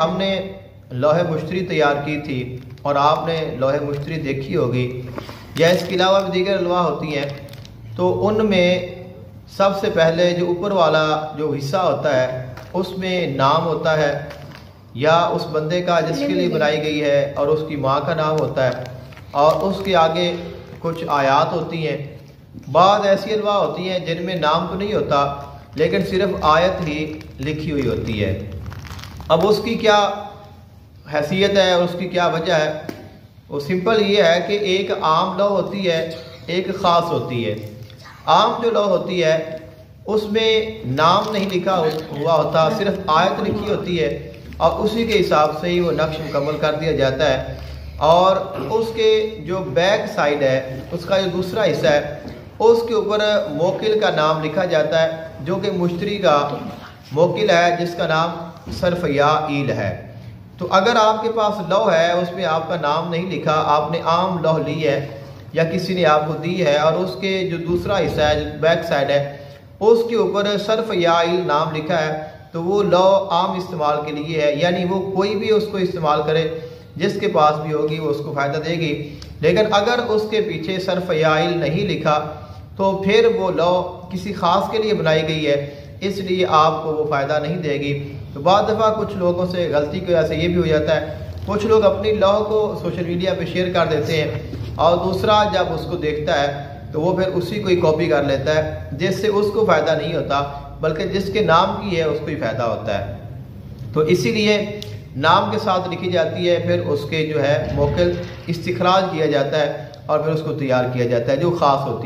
ہم نے لوح مشتری تیار کی تھی اور آپ نے لوح مشتری دیکھی ہوگی یا اس کے علاوہ بھی دیگر الواح ہوتی ہیں، تو ان میں سب سے پہلے جو اوپر والا جو حصہ ہوتا ہے اس میں نام ہوتا ہے یا اس بندے کا جس کے لیے بنائی گئی ہے، اور اس کی ماں کا نام ہوتا ہے، اور اس کے آگے کچھ آیات ہوتی ہیں۔ بعض ایسی الواح ہوتی ہیں جن میں نام تو نہیں ہوتا لیکن صرف آیت ہی لکھی ہوئی ہوتی ہے۔ اب اس کی کیا حیثیت ہے اور اس کی کیا وجہ ہے؟ وہ سمپل یہ ہے کہ ایک عام لوح ہوتی ہے، ایک خاص ہوتی ہے۔ عام جو لوح ہوتی ہے اس میں نام نہیں لکھا ہوا ہوتا، صرف آیت لکھی ہوتی ہے اور اسی کے حساب سے ہی وہ نقش مکمل کر دیا جاتا ہے، اور اس کے جو بیک سائڈ ہے اس کا جو دوسرا حصہ ہے اس کے اوپر موکل کا نام لکھا جاتا ہے، جو کہ مشتری کا موکل ہے جس کا نام صرف یا ایل ہے۔ تو اگر آپ کے پاس لوح ہے اس میں آپ کا نام نہیں لکھا، آپ نے عام لوح لی ہے یا کسی نے آپ کو دی ہے، اور اس کے جو دوسرا حصہ ہے جو بیک سائڈ ہے اس کے اوپر صرف یا ایل نام لکھا ہے، تو وہ لوح عام استعمال کے لیے ہے، یعنی وہ کوئی بھی اس کو استعمال کرے، جس کے پاس بھی ہوگی وہ اس کو فائدہ دے گی۔ لیکن اگر اس کے پیچھے صرف یا ایل نہیں لکھا تو پھر وہ لوح کسی خاص کے لیے بنائی گئی ہے، اس لیے آپ کو وہ فائدہ نہیں دے گی۔ تو بعض دفعہ کچھ لوگوں سے غلطی کی وجہ سے یہ بھی ہو جاتا ہے، کچھ لوگ اپنی لوح کو سوشل میڈیا پہ شیئر کر دیتے ہیں اور دوسرا جب اس کو دیکھتا ہے تو وہ پھر اسی کو ہی کاپی کر لیتا ہے، جس سے اس کو فائدہ نہیں ہوتا بلکہ جس کے نام کی ہے اس کو ہی فائدہ ہوتا ہے۔ تو اسی لیے نام کے ساتھ لکھی جاتی ہے، پھر اس کے جو ہے موکل استخراج کیا جاتا ہے اور پھر اس کو تیار کیا جاتا ہے جو خاص ہوتی ہے۔